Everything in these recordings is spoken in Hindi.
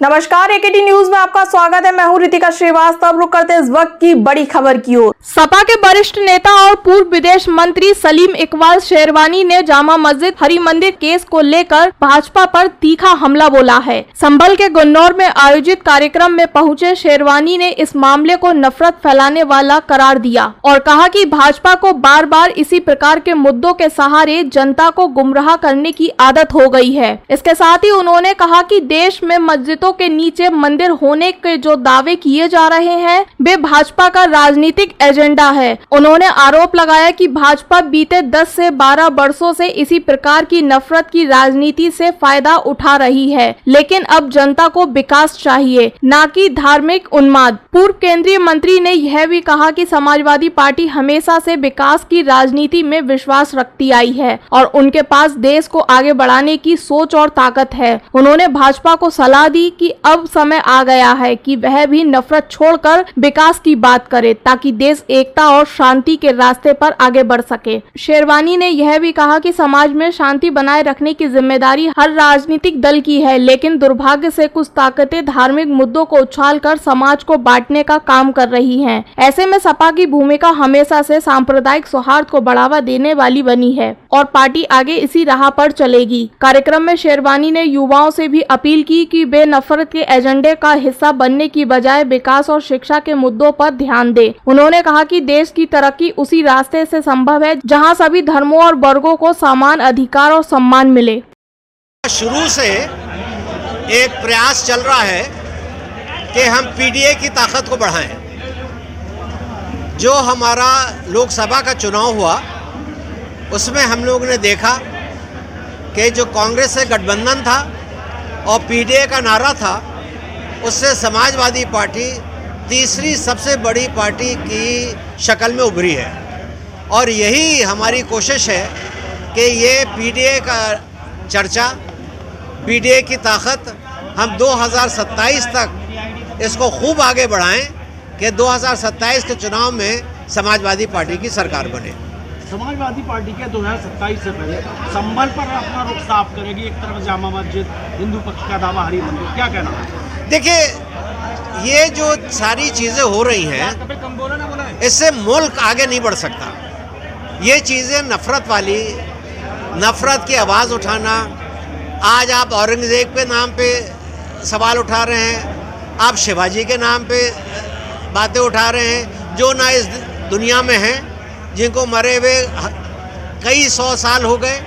नमस्कार, एकेटी न्यूज में आपका स्वागत है। मैं हूं रितिका श्रीवास्तव। रुक करते इस वक्त की बड़ी खबर की ओर। सपा के वरिष्ठ नेता और पूर्व विदेश मंत्री सलीम इकबाल शेरवानी ने जामा मस्जिद हरि मंदिर केस को लेकर भाजपा पर तीखा हमला बोला है। संभल के गुन्नौर में आयोजित कार्यक्रम में पहुंचे शेरवानी ने इस मामले को नफरत फैलाने वाला करार दिया और कहा कि भाजपा को बार बार इसी प्रकार के मुद्दों के सहारे जनता को गुमराह करने की आदत हो गई है। इसके साथ ही उन्होंने कहा कि देश में मस्जिदों के नीचे मंदिर होने के जो दावे किए जा रहे हैं वे भाजपा का राजनीतिक एजेंडा है। उन्होंने आरोप लगाया कि भाजपा बीते 10 से 12 वर्षों से इसी प्रकार की नफरत की राजनीति से फायदा उठा रही है, लेकिन अब जनता को विकास चाहिए, न कि धार्मिक उन्माद। पूर्व केंद्रीय मंत्री ने यह भी कहा कि समाजवादी पार्टी हमेशा से विकास की राजनीति में विश्वास रखती आई है और उनके पास देश को आगे बढ़ाने की सोच और ताकत है। उन्होंने भाजपा को सलाह दी कि अब समय आ गया है कि वह भी नफरत छोड़कर विकास की बात करे ताकि देश एकता और शांति के रास्ते पर आगे बढ़ सके। शेरवानी ने यह भी कहा कि समाज में शांति बनाए रखने की जिम्मेदारी हर राजनीतिक दल की है, लेकिन दुर्भाग्य से कुछ ताकतें धार्मिक मुद्दों को उछालकर समाज को बांटने का काम कर रही हैं। ऐसे में सपा की भूमिका हमेशा से सांप्रदायिक सौहार्द को बढ़ावा देने वाली बनी है और पार्टी आगे इसी राह पर चलेगी। कार्यक्रम में शेरवानी ने युवाओं से भी अपील की कि वे नफरत के एजेंडे का हिस्सा बनने की बजाय विकास और शिक्षा के मुद्दों पर ध्यान दे। उन्होंने कहा कि देश की तरक्की उसी रास्ते से संभव है जहां सभी धर्मों और वर्गों को समान अधिकार और सम्मान मिले। शुरू से एक प्रयास चल रहा है कि हम पीडीए की ताकत को बढ़ाएं। जो हमारा लोकसभा का चुनाव हुआ उसमें हम लोगों ने देखा कि जो कांग्रेस से गठबंधन था और पीडीए का नारा था, उससे समाजवादी पार्टी तीसरी सबसे बड़ी पार्टी की शक्ल में उभरी है। और यही हमारी कोशिश है कि ये पीडीए का चर्चा, पीडीए की ताकत हम 2027 तक इसको खूब आगे बढ़ाएं कि 2027 के चुनाव में समाजवादी पार्टी की सरकार बने। समाजवादी पार्टी के 2027 से पहले संभल पर अपना रुख साफ करेगी। एक तरफ जामा मस्जिद, हिंदू पक्ष का दावा हरि मंदिर, क्या कहना है? देखिए, ये जो सारी चीज़ें हो रही हैं इससे मुल्क आगे नहीं बढ़ सकता। ये चीज़ें नफरत वाली, नफरत की आवाज़ उठाना, आज आप औरंगजेब के नाम पे सवाल उठा रहे हैं, आप शिवाजी के नाम पे बातें उठा रहे हैं जो ना इस दुनिया में हैं, जिनको मरे हुए कई 100 साल हो गए।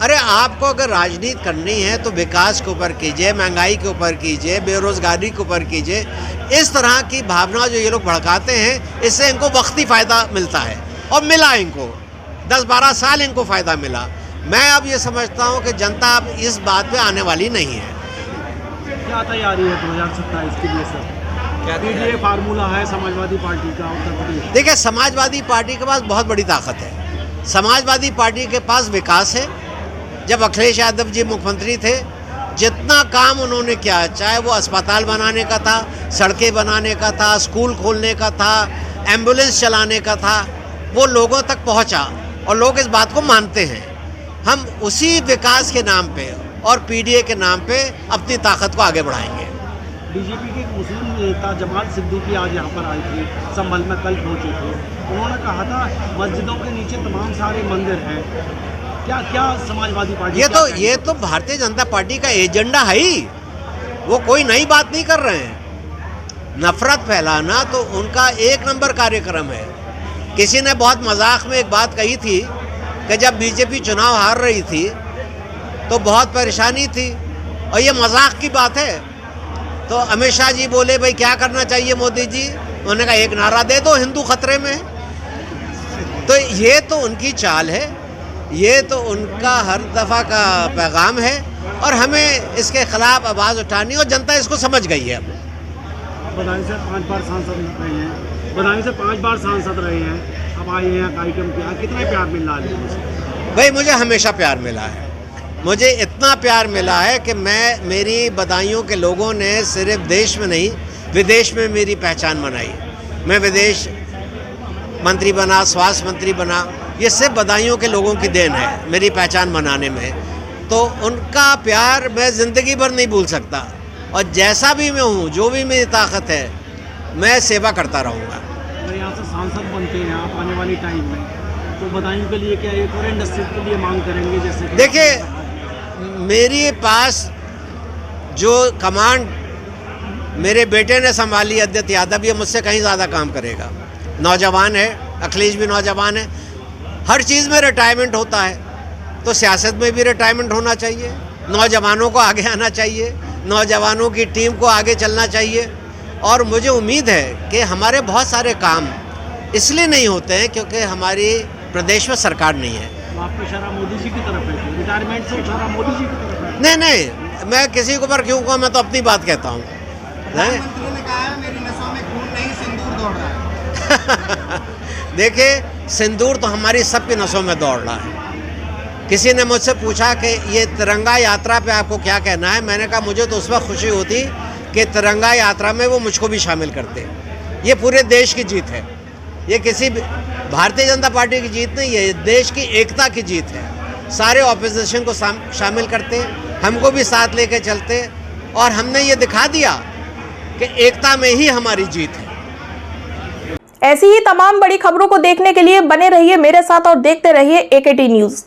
अरे आपको अगर राजनीति करनी है तो विकास के ऊपर कीजिए, महंगाई के ऊपर कीजिए, बेरोजगारी के ऊपर कीजिए। इस तरह की भावना जो ये लोग भड़काते हैं, इससे इनको वक्ती फ़ायदा मिलता है और मिला इनको 10-12 साल इनको फ़ायदा मिला। मैं अब ये समझता हूँ कि जनता अब इस बात पे आने वाली नहीं है। क्या तैयारी है 2027 के लिए सर? पीडीए फार्मूला है समाजवादी पार्टी का उत्तर प्रदेश। देखिए, समाजवादी पार्टी के पास बहुत बड़ी ताकत है। समाजवादी पार्टी के पास विकास है। जब अखिलेश यादव जी मुख्यमंत्री थे, जितना काम उन्होंने किया, चाहे वो अस्पताल बनाने का था, सड़कें बनाने का था, स्कूल खोलने का था, एम्बुलेंस चलाने का था, वो लोगों तक पहुंचा और लोग इस बात को मानते हैं। हम उसी विकास के नाम पे और पीडीए के नाम पे अपनी ताकत को आगे बढ़ाएंगे। बीजेपी के मुस्लिम नेता जमाल सिद्दीकी आज यहाँ पर आए थे, संभल में कल पहुँचे थे। उन्होंने कहा था मस्जिदों के नीचे तमाम सारे मंदिर हैं। क्या समाजवादी पार्टी ये तो भारतीय जनता पार्टी का एजेंडा है ही। वो कोई नई बात नहीं कर रहे हैं। नफरत फैलाना तो उनका एक नंबर कार्यक्रम है। किसी ने बहुत मजाक में एक बात कही थी कि जब बीजेपी चुनाव हार रही थी तो बहुत परेशानी थी, और ये मजाक की बात है। तो अमित शाह जी बोले, भाई क्या करना चाहिए मोदी जी? उन्होंने कहा एक नारा दे दो, हिंदू खतरे में। तो ये तो उनकी चाल है, ये तो उनका हर दफ़ा का पैगाम है और हमें इसके खिलाफ आवाज़ उठानी, और जनता इसको समझ गई है। अब बदायूं से 5 बार सांसद रहे हैं, बदायूं से 5 बार सांसद रहे हैं, अब आए हैं कार्यक्रम किया, कितना प्यार मिल रहा है? भाई मुझे हमेशा प्यार मिला है। मुझे इतना प्यार मिला है कि मेरी बदायूं के लोगों ने सिर्फ देश में नहीं विदेश में मेरी पहचान बनाई। मैं विदेश मंत्री बना, स्वास्थ्य मंत्री बना, ये सिर्फ बदायूं के लोगों की देन है मेरी पहचान बनाने में। तो उनका प्यार मैं ज़िंदगी भर नहीं भूल सकता। और जैसा भी मैं हूँ, जो भी मेरी ताकत है, मैं सेवा करता रहूँगा। अगर यहाँ से सांसद बनते हैं आप आने वाली टाइम में, तो बदायूं के लिए क्या एक और इंडस्ट्री के लिए मांग करेंगे? जैसे कि देखिए, मेरे पास जो कमांड मेरे बेटे ने संभाली, अद्वैत यादव, ये मुझसे कहीं ज़्यादा काम करेगा। नौजवान है, अखिलेश भी नौजवान है, हर चीज़ में रिटायरमेंट होता है, तो सियासत में भी रिटायरमेंट होना चाहिए। नौजवानों को आगे आना चाहिए, नौजवानों की टीम को आगे चलना चाहिए। और मुझे उम्मीद है कि हमारे बहुत सारे काम इसलिए नहीं होते हैं क्योंकि हमारी प्रदेश में सरकार नहीं है। तो आपका इशारा मोदी जी की तरफ है, रिटायरमेंट से इशारा मोदी जी की तरफ है? नहीं नहीं, मैं किसी के ऊपर क्यों कहूँ, मैं तो अपनी बात कहता हूँ। प्रधानमंत्री ने कहा है मेरी नसों में खून नहीं सिंदूर दौड़ रहा है। देखिए, सिंदूर तो हमारी सबकी नसों में दौड़ रहा है। किसी ने मुझसे पूछा कि ये तिरंगा यात्रा पे आपको क्या कहना है, मैंने कहा मुझे तो उस वक्त खुशी होती कि तिरंगा यात्रा में वो मुझको भी शामिल करते। ये पूरे देश की जीत है, ये किसी भारतीय जनता पार्टी की जीत नहीं है, ये देश की एकता की जीत है। सारे ऑपोजिशन को शामिल करते, हमको भी साथ लेके चलते, और हमने ये दिखा दिया कि एकता में ही हमारी जीत है। ऐसी ही तमाम बड़ी खबरों को देखने के लिए बने रहिए मेरे साथ और देखते रहिए AKT न्यूज़।